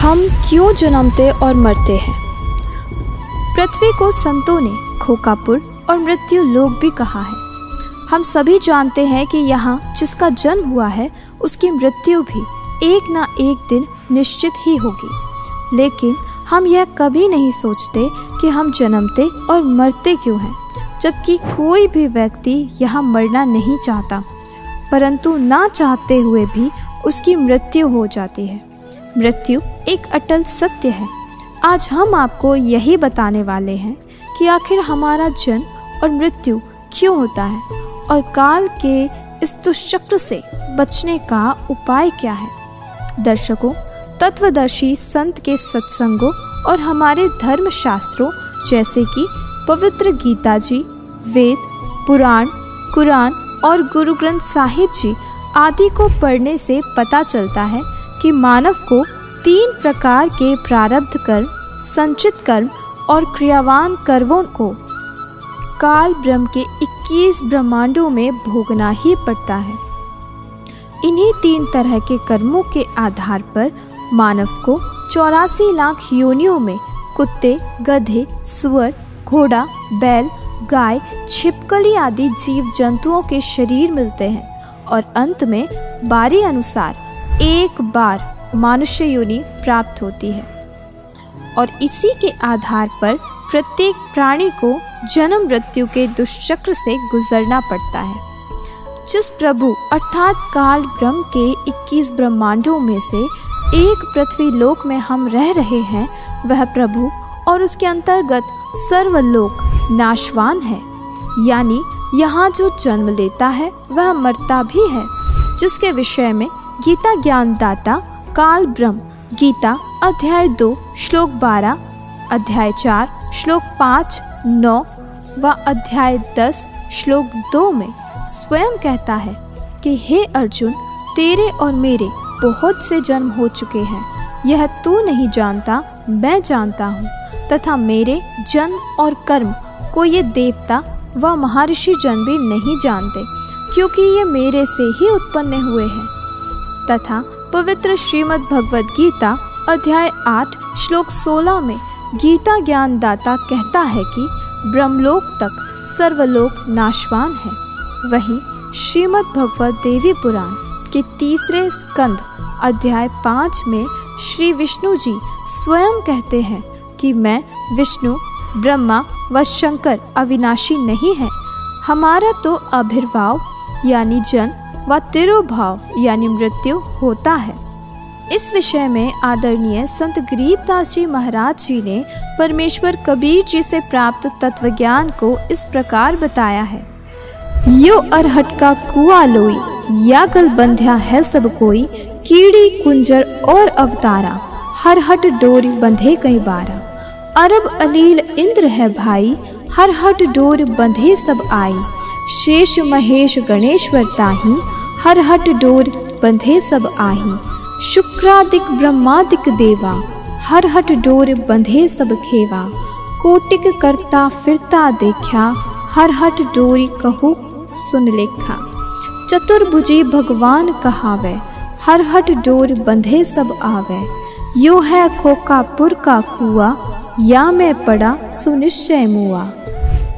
हम क्यों जन्मते और मरते हैं। पृथ्वी को संतों ने खोकापुर और मृत्यु लोक भी कहा है। हम सभी जानते हैं कि यहाँ जिसका जन्म हुआ है उसकी मृत्यु भी एक ना एक दिन निश्चित ही होगी, लेकिन हम यह कभी नहीं सोचते कि हम जन्मते और मरते क्यों हैं, जबकि कोई भी व्यक्ति यहाँ मरना नहीं चाहता, परंतु ना चाहते हुए भी उसकी मृत्यु हो जाती है। मृत्यु एक अटल सत्य है। आज हम आपको यही बताने वाले हैं कि आखिर हमारा जन्म और मृत्यु क्यों होता है और काल के इस दुष्चक्र से बचने का उपाय क्या है। दर्शकों, तत्वदर्शी संत के सत्संगों और हमारे धर्म शास्त्रों जैसे कि पवित्र गीता जी, वेद, पुराण, कुरान और गुरु ग्रंथ साहिब जी आदि को पढ़ने से पता चलता है कि मानव को 3 प्रकार के प्रारब्ध कर्म, संचित कर्म और क्रियावान कर्मों को काल ब्रह्म के 21 ब्रह्मांडों में भोगना ही पड़ता है। इन्हीं 3 तरह के कर्मों के आधार पर मानव को 84 लाख योनियों में कुत्ते, गधे, सुअर, घोड़ा, बैल, गाय, छिपकली आदि जीव जंतुओं के शरीर मिलते हैं और अंत में बारी अनुसार एक बार मनुष्य योनि प्राप्त होती है। और इसी के आधार पर प्रत्येक प्राणी को जन्म मृत्यु के दुष्चक्र से गुजरना पड़ता है। जिस प्रभु अर्थात काल ब्रह्म के 21 ब्रह्मांडों में से एक पृथ्वी लोक में हम रह रहे हैं, वह प्रभु और उसके अंतर्गत सर्वलोक नाशवान है, यानी यहाँ जो जन्म लेता है वह मरता भी है, जिसके विषय में गीता ज्ञानदाता काल ब्रह्म गीता अध्याय 2 श्लोक 12, अध्याय 4 श्लोक 5, 9 व अध्याय 10 श्लोक 2 में स्वयं कहता है कि हे अर्जुन, तेरे और मेरे बहुत से जन्म हो चुके हैं, यह तू नहीं जानता, मैं जानता हूँ, तथा मेरे जन्म और कर्म को ये देवता व महर्षि जन भी नहीं जानते, क्योंकि ये मेरे से ही उत्पन्न हुए हैं। तथा पवित्र श्रीमद् भगवद गीता अध्याय 8 श्लोक 16 में गीता ज्ञानदाता कहता है कि ब्रह्मलोक तक सर्वलोक नाशवान है। वहीं श्रीमद् भगवद देवी पुराण के 3 स्कंद अध्याय 5 में श्री विष्णु जी स्वयं कहते हैं कि मैं विष्णु, ब्रह्मा व शंकर अविनाशी नहीं है। हमारा तो आविर्भाव यानी जन्म व तिरोभाव यानी मृत्यु होता है। इस विषय में आदरणीय संत गरीबदास जी महाराज जी ने परमेश्वर कबीर जी से प्राप्त तत्वज्ञान को इस प्रकार बताया है। यो अरहट का कुआ लोई, या गल बंध्या है सब कोई, कीड़ी कुंजर और अवतारा, हर हट डोर बंधे कई बारा। अरब अलील इंद्र है भाई, हर हट डोर बंधे सब आई, शेष महेश गणेश्वर ताही, हर हट डोर बंधे सब आही। शुक्रादिक ब्रह्मादिक देवा, हर हट डोर बंधे सब खेवा। कोटिक करता फिरता देखा, हर हट डोरी कहू सुन लेखा। चतुर्भुजी भगवान कहावे, हर हट डोर बंधे सब आवे। यो है खोकापुर का कुआ, या मैं पड़ा सुनिश्चय मुआ।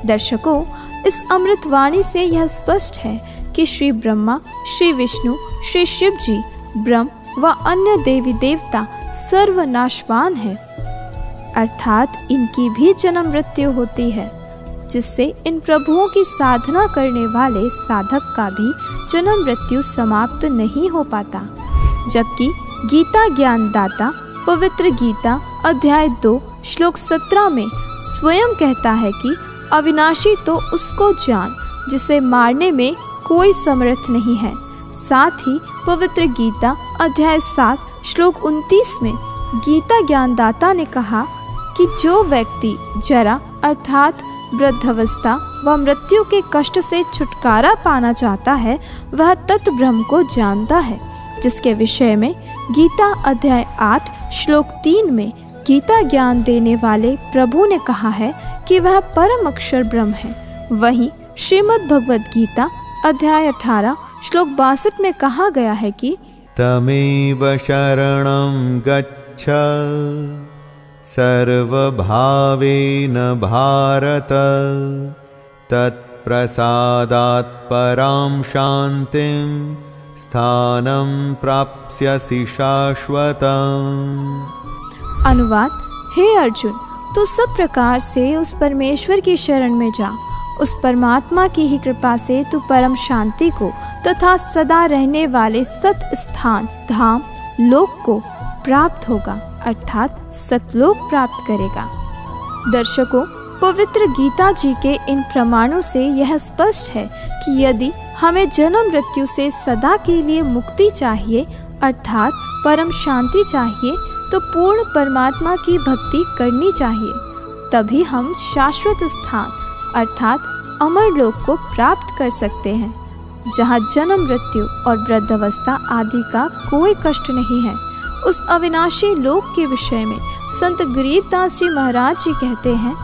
दर्शकों, इस अमृतवाणी से यह स्पष्ट है कि श्री ब्रह्मा, श्री विष्णु, श्री शिव जी, ब्रह्म व अन्य देवी देवता सर्वनाशवान है, अर्थात इनकी भी जन्म मृत्यु होती है, जिससे इन प्रभुओं की साधना करने वाले साधक का भी जन्म मृत्यु समाप्त नहीं हो पाता। जबकि गीता ज्ञानदाता पवित्र गीता अध्याय 2 श्लोक 17 में स्वयं कहता है कि अविनाशी तो उसको जान जिसे मारने में कोई समर्थ नहीं है। साथ ही पवित्र गीता अध्याय 7 श्लोक 29 में गीता ज्ञानदाता ने कहा कि जो व्यक्ति जरा अर्थात वृद्धावस्था व मृत्यु के कष्ट से छुटकारा पाना चाहता है, वह तत् ब्रह्म को जानता है, जिसके विषय में गीता अध्याय 8 श्लोक 3 में गीता ज्ञान देने वाले प्रभु ने कहा है कि वह परम अक्षर ब्रह्म है। वहीं श्रीमद् भगवद गीता अध्याय 18 श्लोक 62 में कहा गया है कि तमेव शरणं गच्छ गच्छ सर्वभावेन भारत तत्प्रसादात् परां शान्तिं स्थानं प्राप्स्यसि शाश्वतम्। अनुवाद: हे अर्जुन, तू सब प्रकार से उस परमेश्वर की शरण में जा। उस परमात्मा की ही कृपा से तू परम शांति को तथा सदा रहने वाले सत स्थान, धाम, लोक को प्राप्त होगा, अर्थात सतलोक प्राप्त करेगा। दर्शकों, पवित्र गीता जी के इन प्रमाणों से यह स्पष्ट है कि यदि हमें जन्म मृत्यु से सदा के लिए मुक्ति चाहिए, अर्थात परम शांति चाहिए, तो पूर्ण परमात्मा की भक्ति करनी चाहिए। तभी हम शाश्वत स्थान अर्थात अमर लोक को प्राप्त कर सकते हैं, जहाँ जन्म मृत्यु और वृद्धावस्था आदि का कोई कष्ट नहीं है। उस अविनाशी लोक के विषय में संत गरीबदास जी महाराज जी कहते हैं,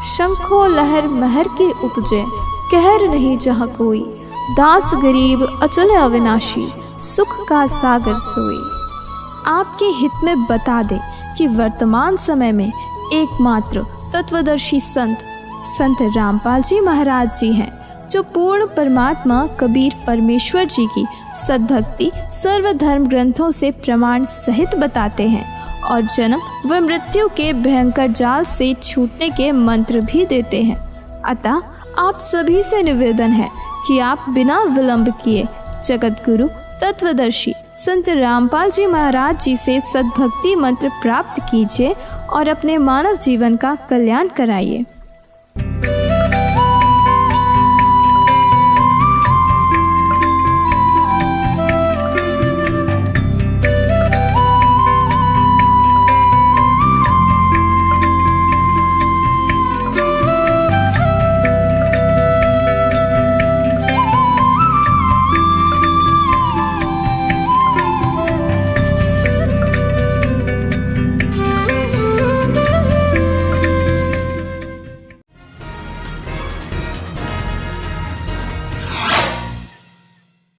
शंखो लहर महर के उपजे, कहर नहीं जहाँ कोई, दास गरीब अचल अविनाशी, सुख का सागर सोई। आपके हित में बता दें कि वर्तमान समय में एकमात्र तत्वदर्शी संत रामपाल जी महाराज जी हैं, जो पूर्ण परमात्मा कबीर परमेश्वर जी की सद्भक्ति सर्वधर्म ग्रंथों से प्रमाण सहित बताते हैं और जन्म व मृत्यु के भयंकर जाल से छूटने के मंत्र भी देते हैं। अतः आप सभी से निवेदन है कि आप बिना विलंब किए जगत गुरु तत्वदर्शी संत रामपाल जी महाराज जी से सद्भक्ति मंत्र प्राप्त कीजिए और अपने मानव जीवन का कल्याण कराइए।